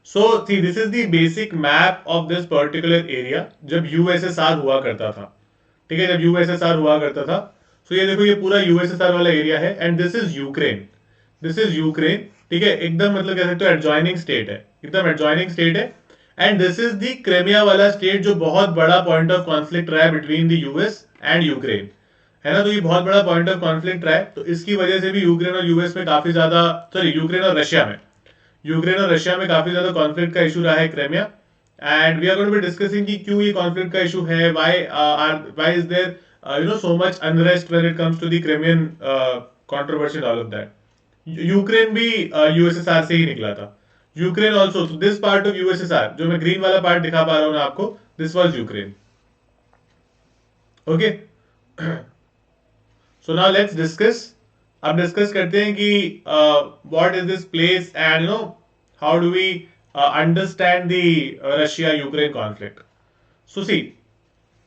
So C this is the basic map of this particular area जब USSR हुआ करता था। ठीक है, जब यूएसएसआर हुआ करता था। सो ये देखो, ये पूरा यूएसएसआर वाला एरिया है and this is Ukraine. This is Ukraine. ठीक है, एकदम मतलब कह सकते हो एडजॉइनिंग स्टेट है, एकदम एडजॉइनिंग स्टेट है। And this is the Crimea वाला स्टेट जो बहुत बड़ा पॉइंट ऑफ कॉन्फ्लिक्ट रहा है between the US and Ukraine. है ना, तो ये बहुत बड़ा पॉइंट ऑफ कॉन्फ्लिक्ट रहा है, तो इसकी वजह से भी यूक्रेन और यूएस में काफी ज्यादा, सॉरी यूक्रेन और रशिया में, यूक्रेन और रशिया में काफी ज्यादा कॉन्फ्लिक्ट का इशू रहा है Crimea. And we are going to be discussing कि क्यों ये कॉन्फ्लिक्ट का इशू है, why is there so much unrest when it comes to the Crimean controversy, all of that. Ukraine भी यूएसएसआर से ही निकला था। Ukraine also, this part of USSR जो मैं ग्रीन वाला पार्ट दिखा पा रहा हूँ ना आपको, this was Ukraine. Okay, so now let's discuss. अब डिस्कस करते हैं कि what is this place and how do we understand the Russia Ukraine conflict. So see,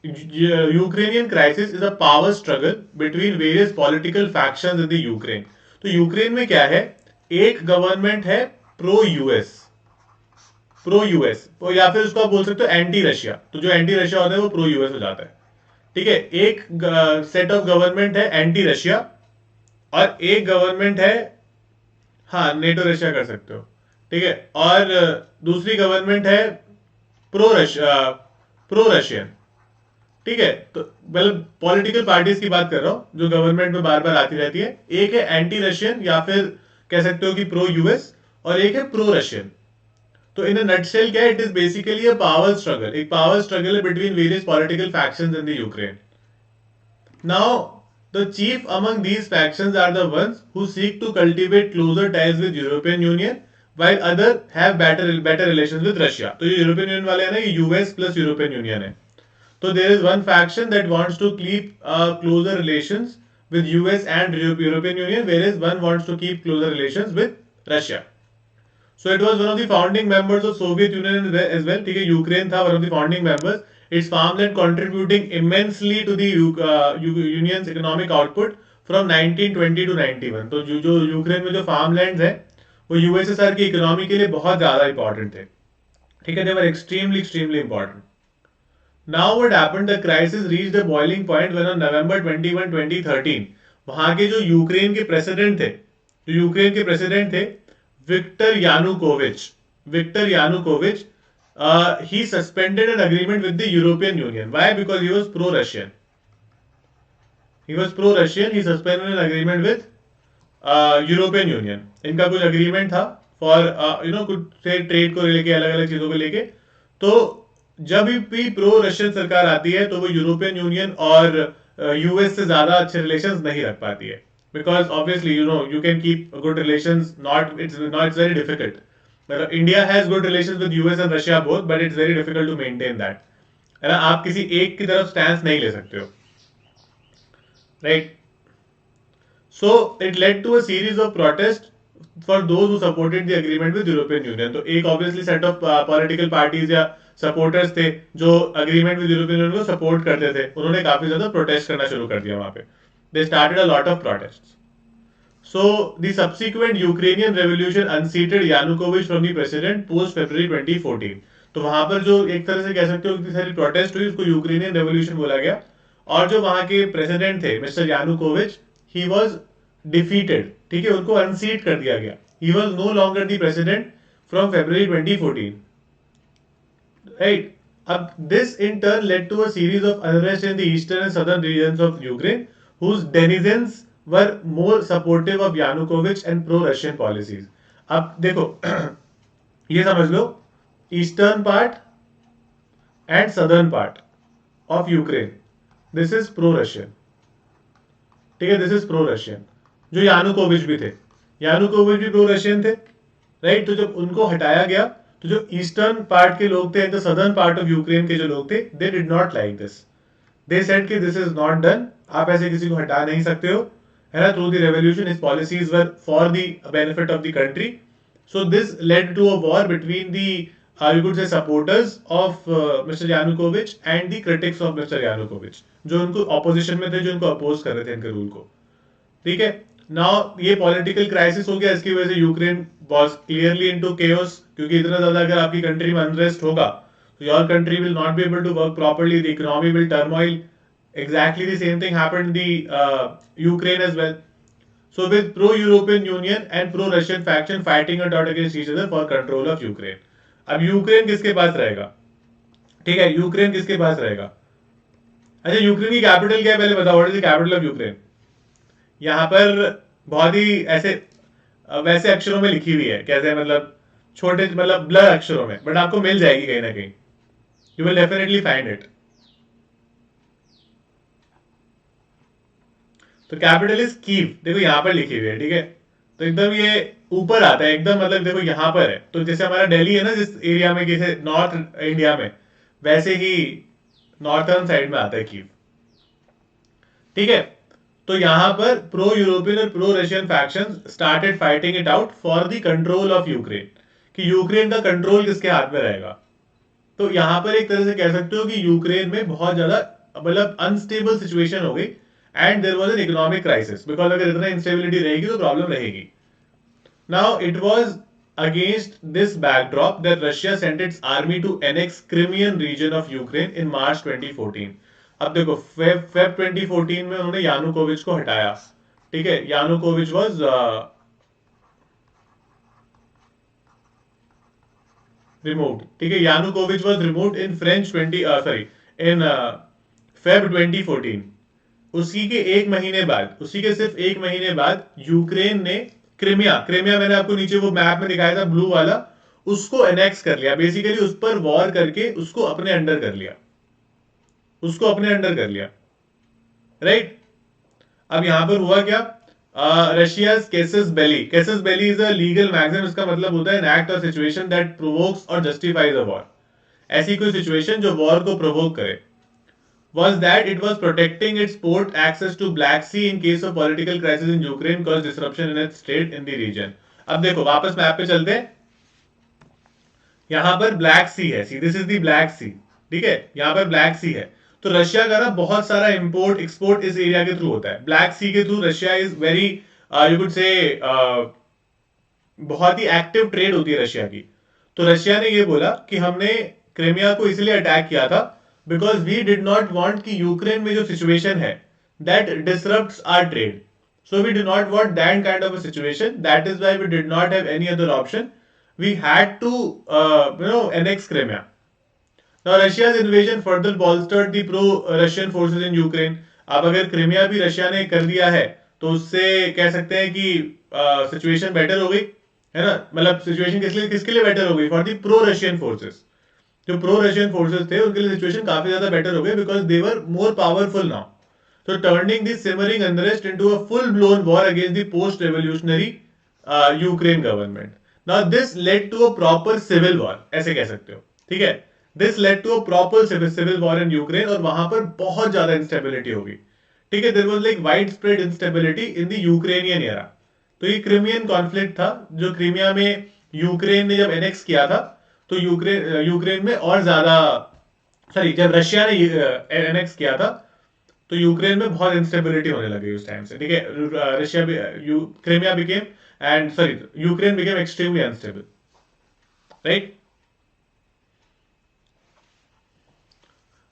Ukrainian crisis is a power struggle between various political factions in the Ukraine. तो Ukraine में क्या है, एक government है pro US, pro US, तो या फिर उसको आप बोल सकते हो एंटी रशिया। तो जो एंटी रशिया होता है वो प्रो यूएस हो जाता है। ठीक है, एक सेट ऑफ गवर्नमेंट है एंटी रशिया और एक गवर्नमेंट है, हाँ नेटो रशिया कर सकते हो। ठीक है, और दूसरी गवर्नमेंट है प्रो रशिया, प्रो रशियन। ठीक है, तो मतलब पॉलिटिकल पार्टीज की बात कर रहा हूं जो गवर्नमेंट में बार बार आती रहती है। एक है एंटी रशियन या फिर कह सकते हो कि प्रो यूएस, और एक है प्रो रशियन। तो इन नटशेल क्या है, it is basically a power struggle, एक पावर स्ट्रगल है between various political factions in the Ukraine. Now, the chief among these factions are the ones who seek to cultivate closer ties with European Union, while other have better relations with Russia. तो ये European union वाले हैं ना, ये US plus European union है। तो there is one faction that wants to keep closer relations with US and European Union, whereas one wants to keep closer relations with Russia. So it was one of the founding members of Soviet Union as well. ठीक है, Ukraine था one of the founding members. Its farmland contributing immensely to the union's economic output from 1920 to 91. तो जो Ukraine में जो farmlands हैं वो USSR की इकोनॉमी के लिए बहुत ज्यादा इंपॉर्टेंट थे। ठीक है, they were extremely important. Now what happened, the crisis reached a boiling point when on November 21, 2013 वहां के जो यूक्रेन के प्रेसिडेंट थे, जो यूक्रेन के प्रेसिडेंट थे Viktor Yanukovych, Viktor Yanukovych, he suspended an agreement with the European Union. Why? Because he was pro-Russian. He was pro-Russian. He suspended an agreement with European union. इनका कुछ agreement था for कुछ trade को लेके, अलग अलग चीजों को लेके। तो जब भी प्रो रशियन सरकार आती है तो वो यूरोपियन यूनियन और यूएस से ज्यादा अच्छे रिलेशंस नहीं रख पाती है, because obviously you can keep good relations, not it's very difficult. मतलब India has good relations with US and Russia both, but it's very difficult to maintain that. है ना, आप किसी एक की तरफ स्टैंड नहीं ले सकते हो, right. So it led to a series of protests for those who supported the agreement with European Union. तो एक obviously set of political parties या supporters थे जो agreement with European Union को support करते थे, उन्होंने काफी ज्यादा protest करना शुरू कर दिया वहां पे। They started a lot of protests. So the subsequent Ukrainian revolution unseated Yanukovych from the president post February 2014. तो वहां पर जो एक तरह से कह सकते हो इतनी सारी प्रोटेस्ट हुई, उसको यूक्रेनियन रेवोल्यूशन बोला गया। और जो वहां के प्रेसिडेंट थे mister Yanukovych, he was defeated. ठीक है, उनको अनसीट कर दिया गया। He was no longer the president from February 2014, right. अब this in turn led to a series of unrest in the eastern and southern regions of Ukraine, whose denizens were more supportive of Yanukovych and pro-Russian policies. अब देखो ये समझ लो, eastern part and southern part of Ukraine, this is pro Russian. ठीक है, this is pro Russian. जो Yanukovych भी थे, यानुकोविच भी प्रो रशियन थे, राइट। तो जब उनको हटाया गया तो जो ईस्टर्न पार्ट के लोग थे, the southern part of Ukraine के जो लोग थे, they did not like this. They said कि दिस इज नॉट डन, आप ऐसे किसी को हटा नहीं सकते हो, है ना। Through the revolution his policies were for the benefit of the country. So this led to a war between the you could say supporters of Mr. Yanukovych and the critics of Mr. Yanukovych, जो उनको opposition में थे, जो उनको oppose कर रहे थे इनके रूल को। ठीक है, नाउ ये पॉलिटिकल क्राइसिस हो गया, इसकी वजह से Ukraine was clearly into chaos, क्योंकि इतना ज्यादा अगर आपकी कंट्री में अनरेस्ट होगा तो your country will not be able to work properly, the economy will turmoil. Exactly the same thing happened in the Ukraine as well. So with pro-European Union and pro-Russian faction fighting it out against each other for control of Ukraine. अब Ukraine किसके पास रहेगा? ठीक है, Ukraine किसके पास रहेगा? अच्छा, Ukraine की capital क्या है पहले बताओ. What is the capital of Ukraine? यहाँ पर बहुत ही ऐसे वैसे अक्षरों में लिखी हुई है, कैसे मतलब छोटे मतलब ब्लर अक्षरों में, बट आपको मिल जाएगी कहीं ना कहीं. You will definitely find it. तो कैपिटल इज कीव, देखो यहां पर लिखी हुई है. ठीक है, तो एकदम ये ऊपर आता है एकदम, मतलब देखो यहां पर है. तो जैसे हमारा दिल्ली है ना जिस एरिया में, जैसे नॉर्थ इंडिया में, वैसे ही नॉर्थर्न साइड में आता है कीव. ठीक है, तो यहां पर प्रो यूरोपियन और pro Russian faction started fighting it out for the control of Ukraine, कि यूक्रेन का कंट्रोल किसके हाथ में रहेगा. तो यहां पर एक तरह से कह सकते हो कि यूक्रेन में बहुत ज्यादा मतलब अनस्टेबल सिचुएशन हो गई and there was an economic crisis, because अगर इतना इंस्टेबिलिटी रहेगी तो प्रॉब्लम रहेगी. Now it was against this backdrop that Russia sent its army to annex Crimean region of Ukraine in March 2014. अब देखो फेब 2014 में उन्होंने यानुकोविच को हटाया. ठीक है, यानुकोविच वाज removed. ठीक है, Yanukovych was removed in French 20 sorry in Feb 2014. उसी के एक महीने बाद, उसी के सिर्फ एक महीने बाद यूक्रेन ने क्रिमिया, क्रिमिया मैंने आपको नीचे वो मैप में दिखाया था ब्लू वाला, उसको एनेक्स कर लिया. बेसिकली उस पर वॉर करके उसको अपने अंडर कर लिया, उसको अपने अंडर कर लिया. राइट, अब यहां पर हुआ क्या? Russia's casus belli, casus belli is a legal maxim. इसका मतलब होता है an act or situation that provokes or justifies a war. ऐसी कोई सिचुएशन जो वॉर को प्रोवोक करे. Was that it was protecting its port access to Black Sea in case of political crisis in Ukraine caused disruption in its trade in the region. अब देखो वापस map पे चलते हैं. यहां पर ब्लैक सी है, see this is the black sea. ठीक है, यहां पर ब्लैक सी है. तो रशिया का ना बहुत सारा इंपोर्ट एक्सपोर्ट इस एरिया के थ्रू होता है. ब्लैक सी के through Russia is very you could से बहुत ही एक्टिव ट्रेड होती है रशिया की. तो रशिया ने ये बोला कि हमने क्रिमिया को इसलिए अटैक किया था because we did not want कि यूक्रेन में जो सिचुएशन है that disrupts our trade. So we did not want that kind of a situation. That is why we did not have any other option. We had to annex Crimea. Now Russia's invasion further bolstered the pro-Russian forces in Ukraine. अब अगर क्रिमिया भी Russia ने कर दिया है तो उससे कह सकते हैं कि सिचुएशन बेटर हो गई है ना. मतलब सिचुएशन किसके लिए बेटर हो गई? For the pro Russian forces. जो प्रो रशियन फोर्सेस थे उनके लिए सिचुएशन काफी ज्यादा बेटर हो गई because they were more powerful now. So turning the simmering unrest into a full-blown war against the post-revolutionary Ukraine government. Now this led to a proper civil war, ऐसे कह सकते हो. ठीक है, this led to a proper civil war in Ukraine और वहां पर बहुत ज्यादा इंस्टेबिलिटी होगी. ठीक है, there was like widespread instability in the Ukrainian era. तो ये क्रिमियन कॉन्फ्लिक्ट था जो क्रीमिया में यूक्रेन ने जब एनेक्स किया था तो यूक्रेन में और ज्यादा, सॉरी जब रशिया ने एनेक्स किया था तो यूक्रेन में बहुत इंस्टेबिलिटी होने लगी उस टाइम से. ठीक है, Russia Crimea became and sorry Ukraine became extremely unstable. Right,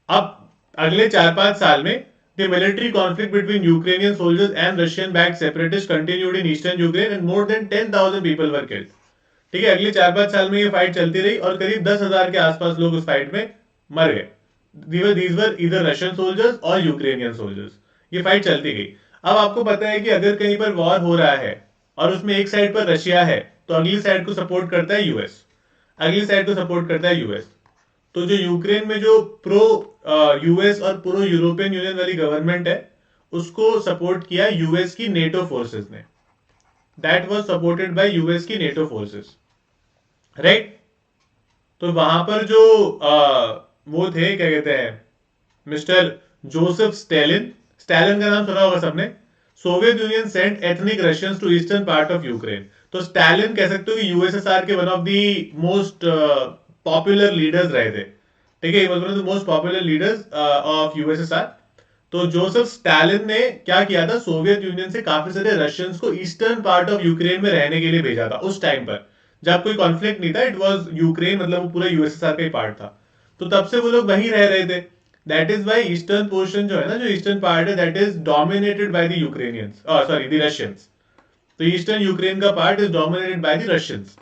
अब अगले 4-5 साल में the military conflict between Ukrainian soldiers and Russian backed separatists continued in eastern Ukraine and more than 10,000 people were killed. ठीक है, अगले 4-5 साल में ये फाइट चलती रही और करीब 10,000 के आसपास लोग उस फाइट में मर गए. These were either Russian soldiers or Ukrainian soldiers. ये फाइट चलती गई. अब आपको पता है कि अगर कहीं पर वॉर हो रहा है और उसमें एक साइड पर रशिया है तो अगली साइड को सपोर्ट करता है यूएस, अगली साइड को सपोर्ट करता है यूएस. तो जो यूक्रेन में जो प्रो यूएस और प्रो यूरोपियन यूनियन वाली गवर्नमेंट है उसको सपोर्ट किया यूएस की नेटो फोर्सेस ने. That was supported by US की नेटो फोर्सेस. राइट, तो वहां पर जो वो थे क्या कहते हैं मिस्टर जोसेफ स्टैलिन, स्टैलिन का नाम सुना होगा सबने. Soviet union sent ethnic Russians to eastern part of Ukraine. तो स्टैलिन कह सकते हो कि यूएसएसआर के one of the most popular leaders रहे थे. ठीक है, he was one of the most popular leaders of USSR. तो जोसेफ स्टालिन ने क्या किया था, सोवियत यूनियन से काफी सारे रशियंस को ईस्टर्न पार्ट ऑफ यूक्रेन में रहने के लिए भेजा था उस टाइम पर, जब कोई कॉन्फ्लिक्ट नहीं था, इट वाज यूक्रेन मतलब वो पूरा यूएसएसआर का ही पार्ट था। तो तब से वो लोग वहीं रह रहे थे। That is why eastern portion जो है ना, जो ईस्टर्न पार्ट है, that is dominated by the Ukrainians, sorry the Russians. तो ईस्टर्न यूक्रेन का part is dominated by the Russians.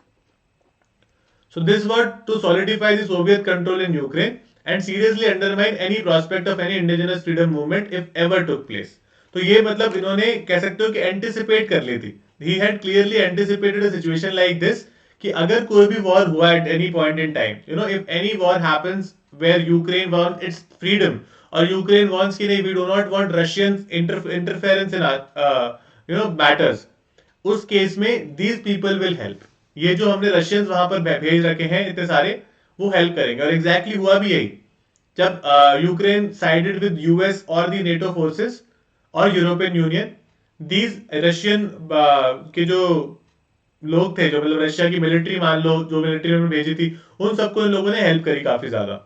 So this was to solidify the Soviet control in Ukraine and seriously undermine any prospect of any indigenous freedom movement if ever took place. तो ये मतलब इन्होंने कह सकते हो कि anticipate कर ली थी। He had clearly anticipated a situation like this कि अगर कोई भी वॉर हुआ at any point in time, you know, if any war happens where Ukraine wants its freedom or Ukraine wants कि नहीं, we do not want Russian interference in our matters, उस case में these people will help। ये जो हमने Russians वहां पर भेज रखे हैं इतने सारे, वो हेल्प करेंगे। और एग्जैक्टली exactly हुआ भी यही, जब यूक्रेन साइडेड विद यूएस और दी नेटो फोर्सेस और यूरोपियन यूनियन, दीज रशियन के जो लोग थे, जो मतलब रशिया की मिलिट्री मान लो, जो मिलिट्री उन्होंने भेजी थी, उन सबको इन लोगों ने हेल्प करी काफी ज्यादा।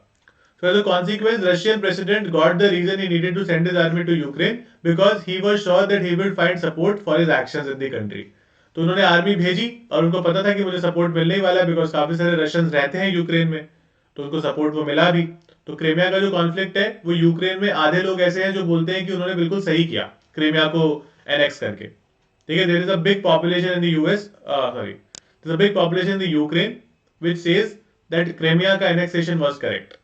So as a consequence, Russian president got the reason he needed to send his army to Ukraine because he was sure that he would find support for his actions in the country. तो उन्होंने army भेजी और उनको पता था कि मुझे support मिलने ही वाला है, बिकॉज काफी सारे रशियंस रहते हैं यूक्रेन में, तो उनको सपोर्ट वो मिला भी। तो क्रीमिया का जो कॉन्फ्लिक्ट है, वो यूक्रेन में आधे लोग ऐसे हैं जो बोलते हैं कि उन्होंने बिल्कुल सही किया क्रीमिया को एनेक्स करके। ठीक है, there is a big population in the US, sorry, there is a big population in the Ukraine which says that Crimea का एनेक्सेशन वाज करेक्ट।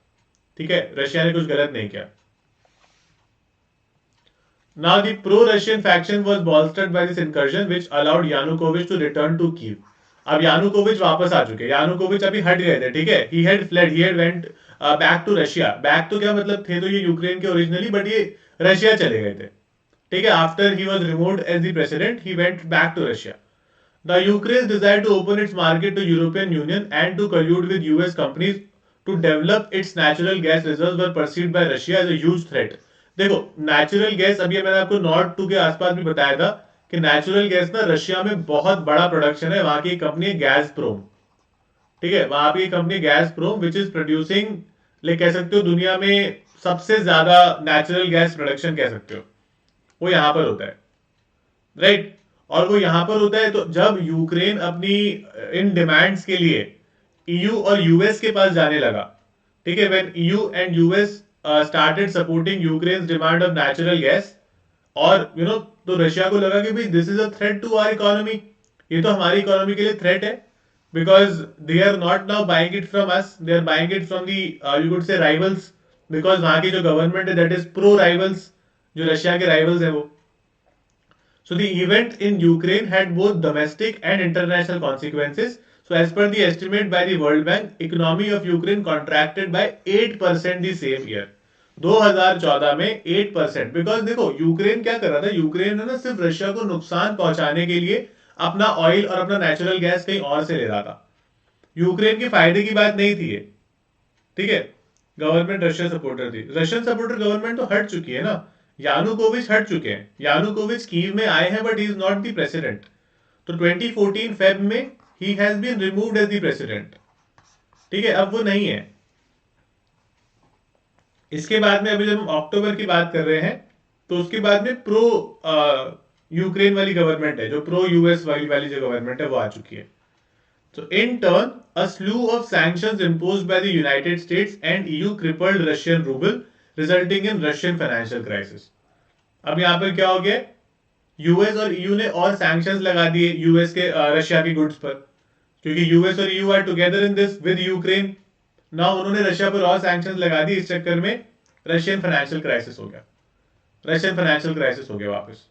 ठीक है, रशिया ने कुछ गलत नहीं किया। Now the pro-Russian faction was bolstered by this incursion, which allowed Yanukovych to return to Kiev. अब Yanukovych वापस आ चुके, यानुकोविच अभी हट गए थे। ठीक है, he had fled, he had went back to Russia। Back तो क्या मतलब, थे तो ये यूक्रेन के ओरिजिनली, बट ये रशिया चले गए थे। ठीक है, after he was removed as the president, he went back to Russia. The Ukraine's desire to open its market to European Union and to collude with US companies to develop its natural gas reserves were perceived by Russia as a huge threat। देखो, natural gas, अभी मैंने आपको north 2 के आसपास भी बताया था कि नेचुरल गैस ना रशिया में बहुत बड़ा प्रोडक्शन है। वहां की कंपनी है गैसप्रोम। ठीक है, वहां की कंपनी गैसप्रोम विच इज प्रोड्यूसिंग, ले कह सकते हो दुनिया में सबसे ज्यादा नेचुरल गैस प्रोडक्शन कह सकते हो, वो यहां पर होता है। राइट, और वो यहां पर होता है। तो जब यूक्रेन अपनी इन डिमांड्स के लिए ईयू और यूएस के पास जाने लगा, ठीक है, when EU and US started supporting Ukraine's demand of natural gas, और तो रशिया को लगा कि भाई this is a threat to our economy, ये तो हमारी इकोनॉमी के लिए थ्रेट है, because they are not now buying it from us, they are buying it from the you could say rivals, because वहां की जो गवर्नमेंट है दैट इज प्रो राइवल्स, जो रशिया के राइवल्स है वो। So the event in Ukraine had both domestic and international consequences. So as per the estimate by the World Bank, economy of Ukraine contracted by 8% the same year. 2014 में 8%। Because देखो Ukraine क्या कर रहा था, Ukraine ने ना सिर्फ Russia को नुकसान पहुंचाने के लिए अपना ऑयल और अपना नेचुरल गैस कहीं और से ले रहा था। यूक्रेन के फायदे की बात नहीं थी ये। ठीक है, गवर्नमेंट रशिया सपोर्टर थी, रशियन सपोर्टर गवर्नमेंट तो हट चुकी है ना, यानुकोविच हट चुके हैं। यानुकोविच कीव में आए हैं but he is not the president. तो 2014 फेब में he has been removed as the president. ठीक है, अब वो नहीं है। इसके बाद में अभी जब हम अक्टूबर की बात कर रहे हैं, तो उसके बाद में प्रो यूक्रेन वाली गवर्नमेंट है, जो प्रो यूएस वाली जो गवर्नमेंट है वो आ चुकी है। So in turn, a slew of sanctions imposed by the United States and EU crippled Russian ruble, resulting in Russian financial crisis। अब यहाँ पर क्या हो गया, यूएस और ईयू ने और सैंक्शंस लगा दिए यूएस के रशिया के गुड्स पर, क्योंकि यूएस और EU are together in this with Ukraine. ना उन्होंने रशिया पर और सैंक्शंस लगा दी, इस चक्कर में रशियन फाइनेंशियल क्राइसिस हो गया, रशियन फाइनेंशियल क्राइसिस हो गया वापस।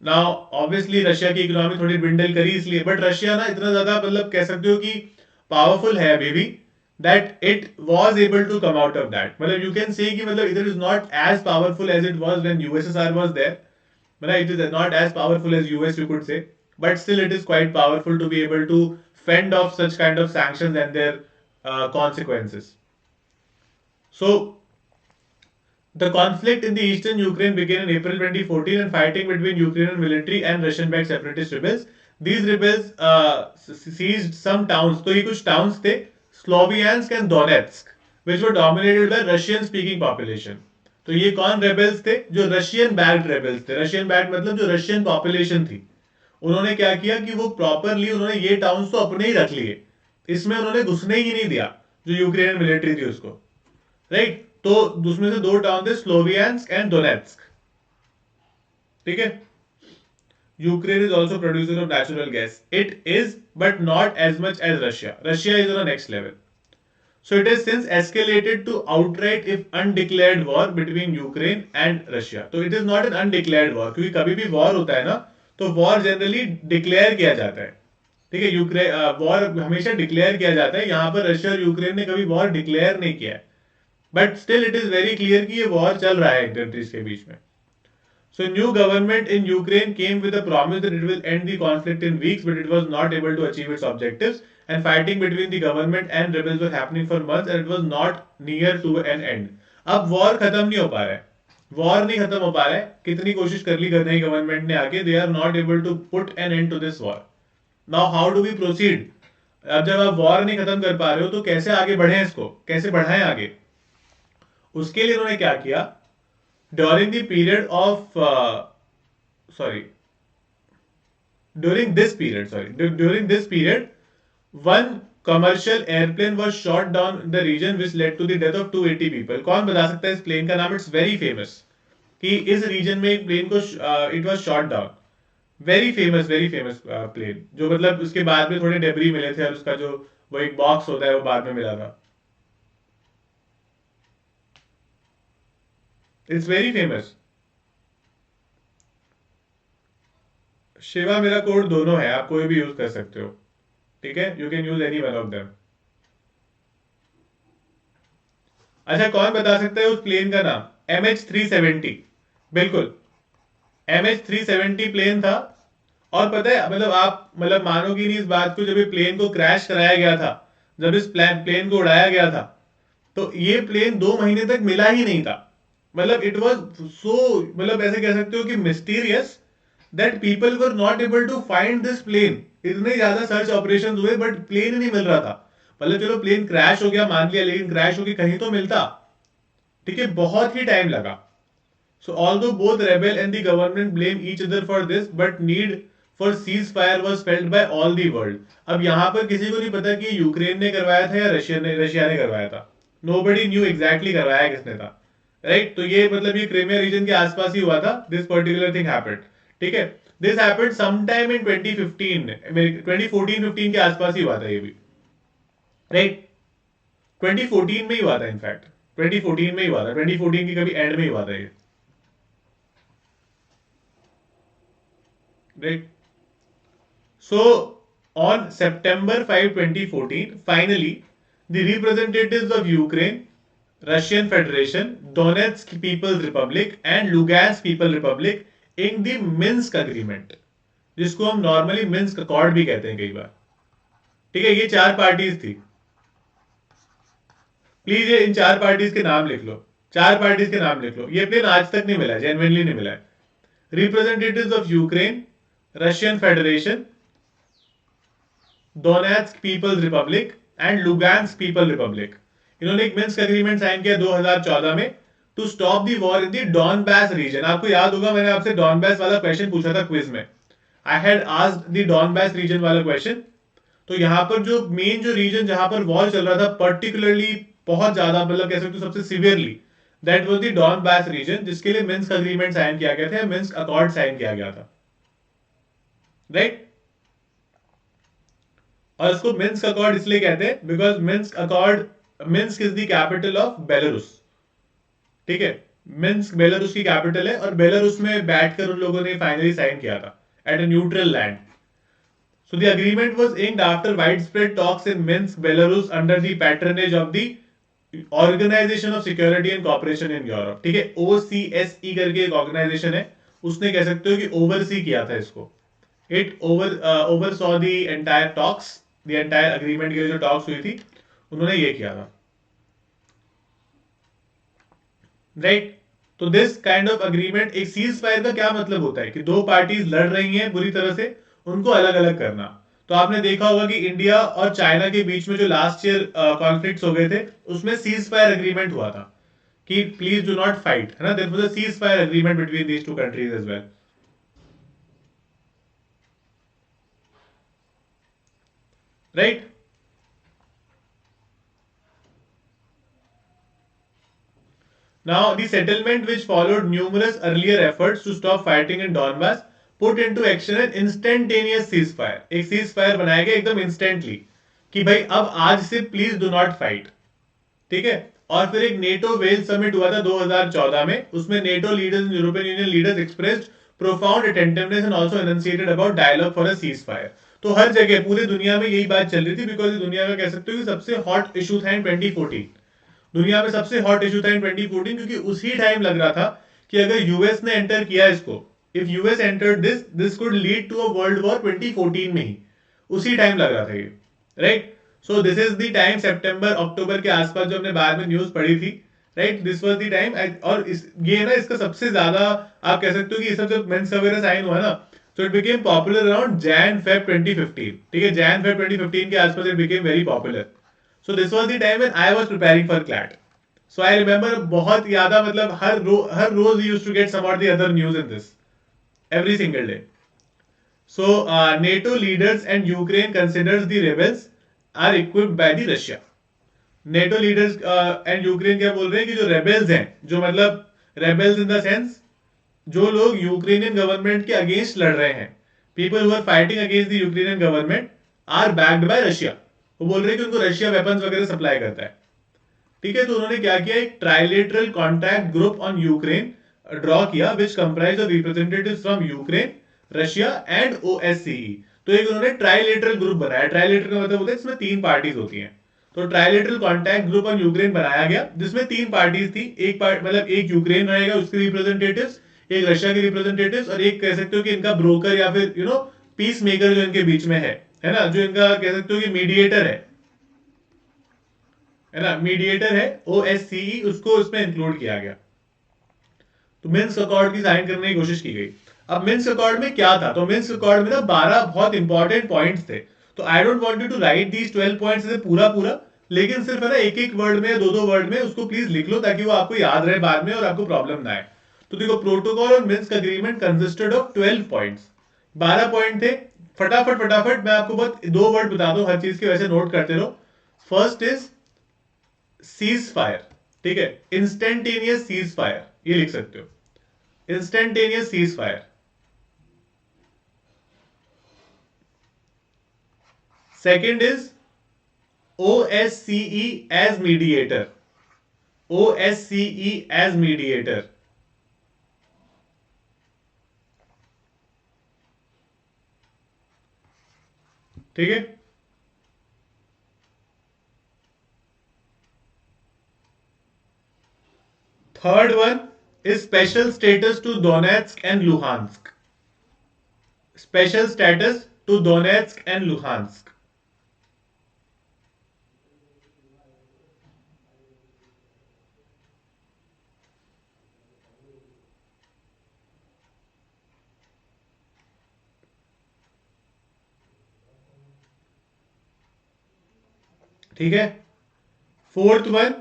नाउ ऑब्वियसली रशिया की इकोनॉमी थोड़ी बिंडल करी इसलिए, बट रशिया ना इतना ज्यादा मतलब कह सकते हो कि पावरफुल है अभी भी, that it was able to come out of that. मतलब यू कैन से कि मतलब it is not as powerful as it was when USSR was there, मतलब it is not as powerful as US you could say, but still it is quite powerful to be able to fend off such kind of sanctions and there consequences. So the conflict in the eastern Ukraine began in April 2014 and fighting between Ukrainian military and Russian-backed separatist rebels. These rebels seized some towns. तो ये कुछ towns थे, Sloviansk and Donetsk, which were dominated by Russian-speaking population. तो ये कौन rebels थे? जो Russian backed rebels थे। रशियन बैक्ड मतलब जो रशियन पॉपुलेशन थी, उन्होंने क्या किया कि वो प्रॉपरली उन्होंने ये टाउन्स तो अपने ही रख लिए, इसमें उन्होंने घुसने ही नहीं दिया जो यूक्रेन मिलिट्री थी उसको, राइट। तो उसमें से दो टाउन थे, स्लोवियंस्क एंड डोनेट्स्क, ठीक है। Ukraine is also producer of natural gas. It is, but not as much as Russia. Russia is on the next level. So it has since escalated to outright if undeclared war between Ukraine and Russia. तो it is not an undeclared war, क्योंकि कभी भी war होता है ना, तो war generally declare किया जाता है, ठीक है। यूक्रेन वॉर हमेशा डिक्लेयर किया जाता है, यहाँ पर रशिया और यूक्रेन ने कभी वॉर डिक्लेयर नहीं किया है, but still it is very clear कि ये वॉर चल रहा है कंट्रीज के बीच में। So new government in Ukraine came with a promise that it will end the conflict in weeks, but it was not able to achieve its objectives. And fighting between the government and rebels was happening for months, and it was not near to an end. अब war खत्म नहीं हो पा रहा है, war नहीं खत्म हो पा रहा है, कितनी कोशिश कर ली करने की गवर्नमेंट ने आके, they are not able to put an end to this war. Now how do we proceed? अब जब आप वॉर नहीं खत्म कर पा रहे हो तो कैसे आगे बढ़े, इसको कैसे बढ़ाएं आगे? उसके लिए उन्होंने क्या किया, during the period of during this period one commercial airplane was shot down in the region which led to the death of 280 people. कौन बता सकता है इस प्लेन का नाम? इट्स वेरी फेमस कि इस रीजन में एक प्लेन को it was shot down, very famous plane, जो मतलब उसके बाद में थोड़े डेब्री मिले थे और उसका जो वो एक बॉक्स होता है वो बाद में मिला था। It's very famous. शिवा मेरा कोड दोनों है, आप कोई भी यूज कर सकते हो, ठीक है। You can use any one of them. अच्छा, कौन बता सकता है उस प्लेन का नाम? MH370, बिल्कुल MH370 प्लेन था। और पता है, मतलब आप मतलब मानोगे नहीं इस बात को, जब ये प्लेन को क्रैश कराया गया था, जब इस प्लेन को उड़ाया गया था, तो ये प्लेन 2 महीने तक मिला ही नहीं था। मतलब इट वॉज सो, मतलब ऐसे कह सकते हो कि mysterious, that people were not able to find this plane. इतने ज्यादा सर्च ऑपरेशन हुए बट प्लेन ही नहीं मिल रहा था। मतलब चलो प्लेन क्रैश हो गया मान लिया, लेकिन क्रैश होकर कहीं तो मिलता, ठीक है। बहुत ही टाइम लगा। सो although both rebel and the government blame each other for this, but need for cease fire was felt by all the world. अब यहां पर किसी को नहीं पता कि यूक्रेन ने करवाया था या रशिया ने करवाया था। नोबडी न्यू एग्जैक्टली करवाया किसने था, राइट। तो ये मतलब ये क्रीमिया रीजन के आसपास ही हुआ था, दिस पर्टिकुलर थिंग हैपेंड, ठीक है। दिस हैपेंड समटाइम इन 2014 के आसपास ही हुआ था ये भी, राइट। 2014 में ही हुआ था, इनफैक्ट 2014 में ही हुआ था, 2014 की कभी एंड में ही हुआ था ये, right. So, on September 5, 2014, finally, the representatives of Ukraine, Russian Federation, Donetsk People's Republic, and Lugansk People's Republic in the Minsk Agreement, जिसको हम नॉर्मली मिन्स्क अकॉर्ड भी कहते हैं कई बार, ठीक है। ये 4 पार्टीज थी। प्लीज ये इन 4 पार्टीज के नाम लिख लो, 4 पार्टीज के नाम लिख लो। ये प्लेन आज तक नहीं मिला है, जेन्युइनली नहीं मिला है। Representatives of Ukraine, Russian federation, Donetsk people's republic and Luhansk people republic, इन्होंने एक मिन्स्क एग्रीमेंट साइन किया 2014 में to stop the war in the Donbas region. आपको याद होगा मैंने आपसे डॉनबास वाला क्वेश्चन पूछा था क्विज में, I had asked the Donbas reason वाला क्वेश्चन। तो यहां पर जो मेन जो रीजन जहां पर वॉर चल रहा था पर्टिकुलरली बहुत ज्यादा, मतलब कह सकते हो सबसे severely, that was the Donbas region, जिसके लिए मिन्स्क एग्रीमेंट साइन किया गया था, मिन्स्क अकॉर्ड साइन किया गया था, राइट। और इसको मिन्स्क अकॉर्ड इसलिए कहते हैं because Minsk is the capital of Belarus, ठीक है। मिन्स्क बेलारूस की कैपिटल है, और बेलारूस में बैठकर उन लोगों ने फाइनली साइन किया था at a neutral land. So the agreement was inked after widespread talks in Minsk Belarus under the patronage of the organisation of security and cooperation in Europe, ठीक है। OCSE करके एक ऑर्गेनाइजेशन है, उसने कह सकते हो कि ओवरसी किया था इसको। It oversaw the entire talks, the entire agreement के जो talks हुई थी उन्होंने ये किया था, राइट। तो दिस काइंड ऑफ अग्रीमेंट, एक सीज फायर का क्या मतलब होता है कि 2 पार्टीज लड़ रही हैं बुरी तरह से, उनको अलग अलग करना। तो आपने देखा होगा कि इंडिया और चाइना के बीच में जो लास्ट ईयर कॉन्फ्लिक्ट्स हो गए थे, उसमें सीज फायर अग्रीमेंट हुआ था कि प्लीज डू नॉट फाइट, है ना, there was a cease fire agreement between these two countries as well, right. Now, the settlement, which followed numerous earlier efforts to stop fighting in Donbass, put into action an instantaneous ceasefire. एक ceasefire बनाया गया एकदम instantly कि भाई अब आज से please do not fight, ठीक है. और फिर एक नेटो वेल्स समिट हुआ था 2014 में, उसमें NATO leaders, European union leaders expressed profound attentiveness and also enunciated about dialogue for a ceasefire. तो हर जगह पूरी दुनिया में यही बात चल रही थी, बिकॉज दुनिया का कह सकते हो कि सबसे हॉट इशू था इन 2014. दुनिया में सबसे हॉट इशू था इन 2014, क्योंकि उसी टाइम लग रहा था कि अगर यूएस ने एंटर किया इसको, if US entered this could lead to a world war 2014 में ही, उसी टाइम लग रहा था ये, right. So this is the time, सितंबर अक्टूबर के आसपास जो हमने बाद में न्यूज पढ़ी थी, right, this was the time. और ये ना इसका सबसे ज्यादा आप कह सकते हो कि ये सब जब मिन्स्क वगैरह साइन हुआ ना, so it became popular around Jan Feb 2015, ठीक है, Jan Feb 2015 के आसपास it became very popular. So this was the time when I was preparing for CLAT. So I remember बहुत ज्यादा, मतलब हर रोज we used to get some or the other news in this every single day. So NATO leaders and Ukraine considers the rebels are equipped by the Russia. NATO leaders and Ukraine क्या बोल रहे हैं कि जो rebels हैं, जो मतलब rebels in the sense जो लोग यूक्रेनियन गवर्नमेंट के अगेंस्ट लड़ रहे हैं, people who are fighting against the Ukrainian government are backed by Russia. वो बोल रहे हैं कि उनको रशिया वेपन्स वगैरह सप्लाई करता है, ठीक है. तो उन्होंने क्या किया, एक trilateral contact group on Ukraine draw किया, which comprise of representatives from Ukraine, Russia and OSCE. तो एक उन्होंने ट्राइलेटरल ग्रुप बनाया. ट्राइलेटरल का मतलब होता है इसमें तीन पार्टीज होती हैं. तो trilateral contact group on Ukraine बनाया गया, जिसमें तीन पार्टीज थी. एक पार्ट मतलब एक यूक्रेन रहेगा, उसके रिप्रेजेंटेटिव्स, एक रशिया के रिप्रेजेंटेटिव्स, और एक कह सकते हो कि इनका ब्रोकर या फिर पीस मेकर जो इनके बीच में है ना, जो इनका कह सकते हो कि मीडिएटर है ना, मीडिएटर है ओएससीई, उसको इसमें इंक्लूड किया गया. तो मिन्स्क अकॉर्ड की साइन करने की कोशिश की गई. अब मिन्स्क अकॉर्ड में क्या था, तो मिन्स्क अकॉर्ड में ना 12 बहुत इंपॉर्टेंट पॉइंट्स थे. तो I don't want you to write these 12 points पूरा पूरा, लेकिन सिर्फ है ना एक एक वर्ड में या दो दो वर्ड में उसको प्लीज लिख लो, ताकि वो आपको याद रहे बाद में और आपको प्रॉब्लम ना आए. तो देखो, protocol on Minsk agreement consisted of 12 points. 12 point थे. फटाफट फटाफट मैं आपको बहुत दो वर्ड बता दूं हर चीज के, वैसे नोट करते रहो. फर्स्ट इज सीज फायर, ठीक है, इंस्टेंटेनियस सीज फायर, ये लिख सकते हो, instantaneous cease fire. Second is OSCE as mediator. OSCE as mediator. ठीक है. Third one is special status to Donetsk and Luhansk. Special status to Donetsk and Luhansk. ठीक है. Fourth one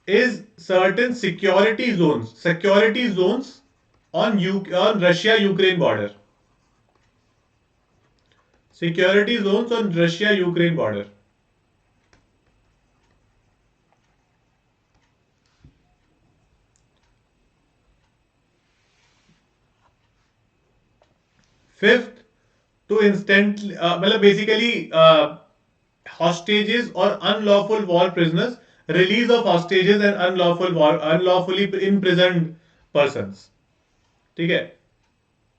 is certain security zones on Russia Ukraine border. Security zones on Russia Ukraine border. Fifth, to instant मतलब basically hostages or unlawful war prisoners, release of hostages and unlawfully imprisoned persons. ठीक है,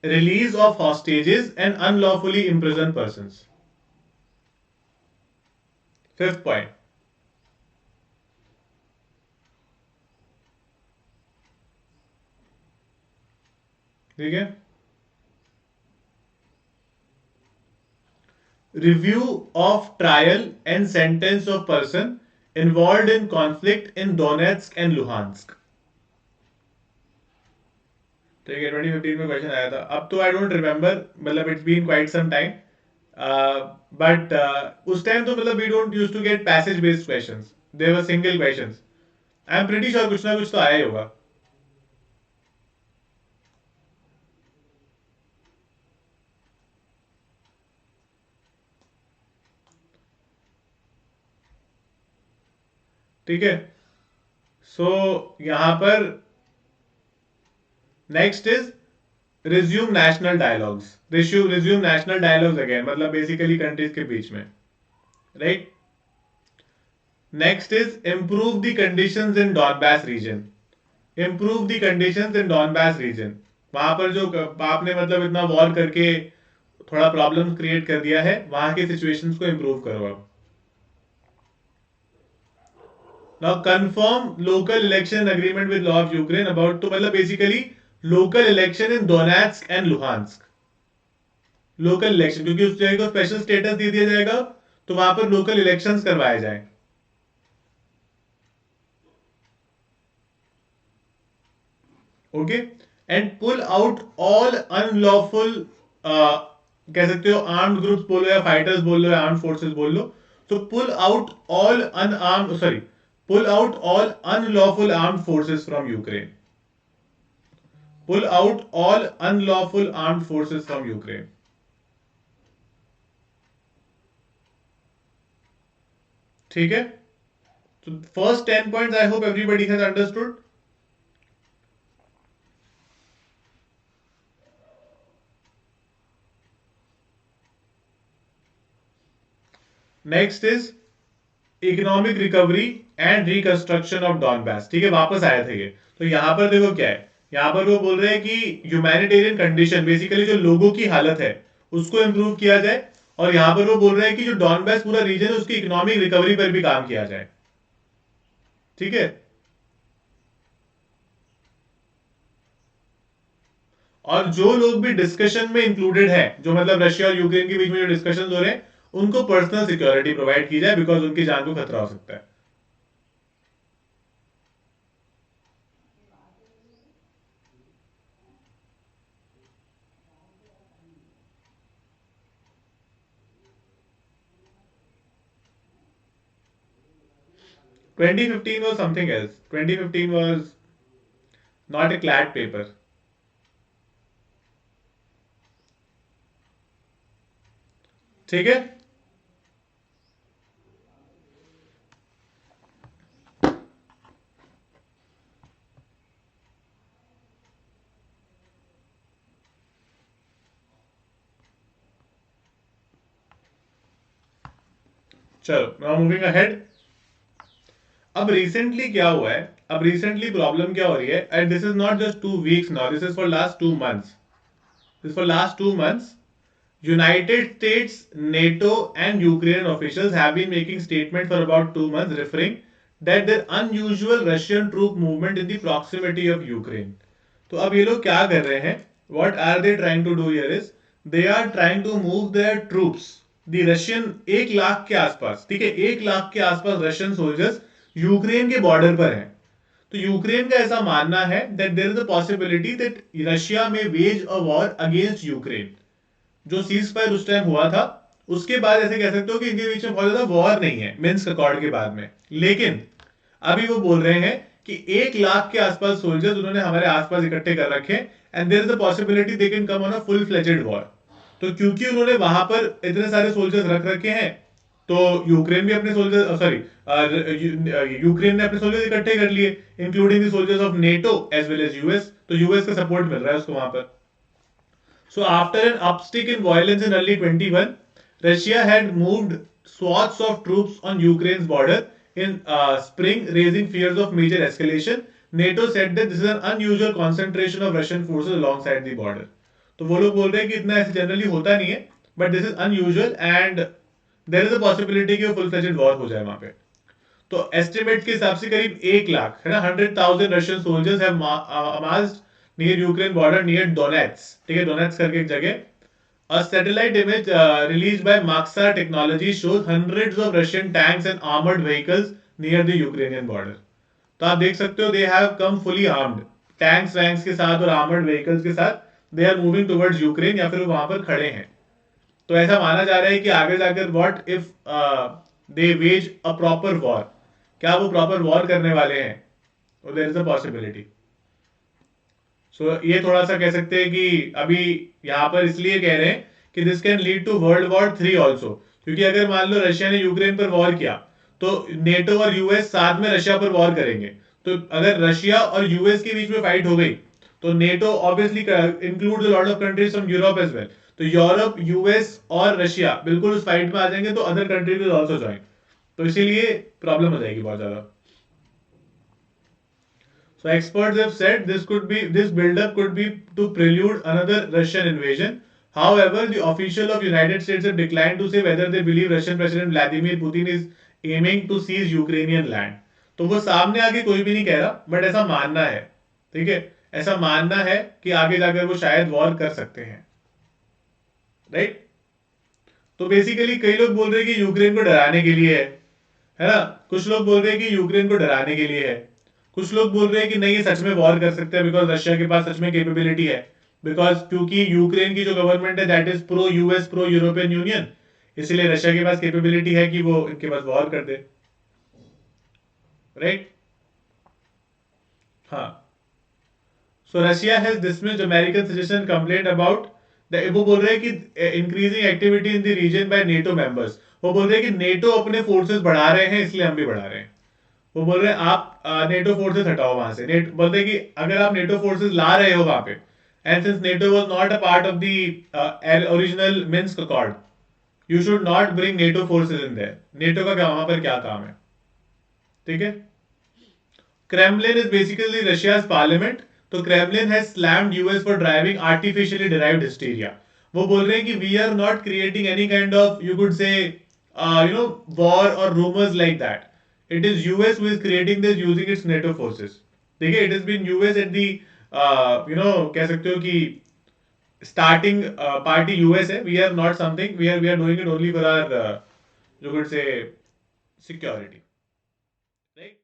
release of hostages and unlawfully imprisoned persons. Fifth point. ठीक है. Review of trial and sentence of person involved in conflict in Donetsk and Luhansk. ठीक है, 2015 में question आया था. अब तो आई डोंट रिमेम्बर, मतलब it's been quite some time, but उस टाइम तो मतलब we don't use to get passage based questions, there were single questions. I am pretty sure कुछ ना कुछ तो आया ही होगा। ठीक है, सो यहां पर next is resume national dialogues. Resume national dialogues again, मतलब बेसिकली कंट्रीज के बीच में, right. Next is improve the conditions in Donbas region. Improve the conditions in Donbas region. वहां पर जो आपने मतलब इतना वॉर करके थोड़ा प्रॉब्लम क्रिएट कर दिया है, वहां के सिचुएशंस को इंप्रूव करो आप। Now confirm local election agreement with law of Ukraine about, तो मतलब basically local election in Donetsk and Luhansk. Local election, क्योंकि उस जगह को स्पेशल स्टेटस दे दिया जाएगा, तो वहां पर लोकल इलेक्शंस करवाए जाए। Okay, and pull out all unlawful, कह सकते हो आर्म्ड ग्रुप्स बोलो या फाइटर्स बोल लो या आर्म्ड फोर्सेस बोल लो। तो pull out all unarmed, sorry, pull out all unlawful armed forces from Ukraine. Pull out all unlawful armed forces from Ukraine. ठीक है, तो first 10 points I hope everybody has understood. Next is economic recovery and reconstruction of Donbas. ठीक है, वापस आए थे ये। तो यहां पर देखो क्या है, यहां पर वो बोल रहे हैं कि ह्यूमैनिटेरियन कंडीशन, बेसिकली जो लोगों की हालत है उसको इंप्रूव किया जाए। और यहां पर वो बोल रहे हैं कि जो डॉनबास पूरा रीजन है उसकी इकोनॉमिक रिकवरी पर भी काम किया जाए। ठीक है, और जो लोग भी डिस्कशन में इंक्लूडेड है, जो मतलब रशिया और यूक्रेन के बीच में जो डिस्कशन हो रहे हैं, उनको पर्सनल सिक्योरिटी प्रोवाइड की जाए, बिकॉज उनकी जान को खतरा हो सकता है। Twenty fifteen was something else, 2015 was not a CLAT paper. ठीक है, चलो नाउ मूविंग अहेड। अब रिसेंटली क्या हुआ है, अब रिसेंटली प्रॉब्लम क्या हो रही है, and this is not just 2 weeks now, this is for last 2 months. This for last 2 months, United States, NATO, and Ukrainian officials have been making statements for about 2 months, referring that there unusual Russian troop movement in the proximity of Ukraine. तो अब ये लोग क्या कर रहे हैं, what are they trying to do here is they are trying to move their troops, the Russian, 1 lakh के आसपास, ठीक है, 1 लाख के आसपास रशियन सोल्जर्स यूक्रेन के बॉर्डर पर हैं। तो यूक्रेन का ऐसा मानना है that there is a possibility that Russia may wage a war against Ukraine. जो सीज फायर उस टाइम हुआ था, उसके बाद ऐसे कह सकते हो कि इनके बीच में बहुत ज्यादा वॉर नहीं है मिन्स्क अकॉर्ड के बाद में। लेकिन अभी वो बोल रहे हैं कि 1 लाख के आसपास सोल्जर्स उन्होंने हमारे आसपास इकट्ठे कर रखे, and there is a possibility they can come on a full fledged war. तो क्योंकि उन्होंने वहां पर इतने सारे सोल्जर्स रख रखे हैं, तो यूक्रेन भी अपने सोल्जर्स, सॉरी, यूक्रेन ने अपने सोल्जर्स इकट्ठे कर लिए, including the soldiers of NATO as well as US. तो यूएस का सपोर्ट मिल रहा है उसको वहां पर। So after an upstick in violence in early 21, Russia had moved swaths of troops on Ukraine's border in spring, raising fears of major escalation. NATO said that this is an unusual concentration of Russian forces alongside the border. तो वो लोग बोल रहे हैं कि इतना ऐसे generally होता नहीं है, but this is unusual and there is a possibility कि फुल फ्लेजेड वॉर हो जाए वहां पे। तो एस्टिमेट के हिसाब से करीब 1 लाख है ना, 100,000 Russian soldiers have amassed near Ukraine border near Donets. ठीक है, डोनेट्स करके एक जगह। A satellite image released by Maxar Technologies shows hundreds of Russian tanks and armored vehicles near the Ukrainian border. तो आप देख सकते हो they have come fully armed, tanks वैंक्स के साथ और आर्मर्ड व्हीकल्स के साथ they are moving towards Ukraine, या फिर वहां पर खड़े हैं। तो ऐसा माना जा रहा है कि आगे जाकर what if they wage a proper war, क्या वो प्रॉपर वॉर करने वाले हैं, और there is a possibility. So ये थोड़ा सा कह सकते हैं कि अभी यहाँ पर इसलिए कह रहे हैं कि this can lead to world war 3 also, क्योंकि अगर मान लो रशिया ने यूक्रेन पर वॉर किया तो नेटो और यूएस साथ में रशिया पर वॉर करेंगे। तो अगर रशिया और यूएस के बीच में फाइट हो गई तो NATO obviously includes lot of countries from Europe as well. तो यूरोप, यूएस और रशिया बिल्कुल उस फाइट में आ जाएंगे, तो other country will also join. तो इसीलिए प्रॉब्लम हो जाएगी बहुत ज्यादा। So experts have said this buildup could be to prelude another Russian invasion. However, the official of United States have declined to say whether they believe Russian President Vladimir Putin is aiming to seize Ukrainian land. तो वो सामने आके कोई भी नहीं कह रहा, but ऐसा मानना है। ठीक है, ऐसा मानना है कि आगे जाकर वो शायद वॉर कर सकते हैं। राइट। तो बेसिकली कई लोग बोल रहे हैं कि यूक्रेन को डराने के लिए है ना। कुछ लोग बोल रहे हैं कि यूक्रेन को डराने के लिए है। कुछ लोग बोल रहे हैं कि नहीं, ये सच में वॉर कर सकते हैं बिकॉज रशिया के पास सच में कैपेबिलिटी है। बिकॉज क्योंकि यूक्रेन की जो गवर्नमेंट है that is pro US, pro European union, इसलिए रशिया के पास कैपेबिलिटी है कि वो इनके पास वॉर कर दे। राइट। हाँ। So Russia has dismissed American suggestion complaint about वो बोल रहे हैं कि increasing activity in the region by NATO members. वो बोल रहे हैं कि नेटो अपने फोर्सेस बढ़ा रहे हैं, इसलिए हम भी बढ़ा रहे हैं। वो बोल रहे हैं आप नेटो फोर्सेस हटाओ वहां से। बोल रहे हैं कि अगर आप नेटो फोर्सेस ला रहे हो वहां पे, and since NATO was not a part of the original Minsk accord, you should not bring NATO forces in there. NATO का वहां पर क्या काम है। ठीक है। Kremlin is basically Russia's parliament. तो Kremlin has slammed US for driving artificially derived hysteria. वो बोल रहे हैं कि we are not creating any kind of, you could say war और rumours like that. It is US who is creating this using its NATO forces. ठीक है, it is been US at the कह सकते हो कि starting party US है। We are not something, we are doing it only for our, you could say, security. Right.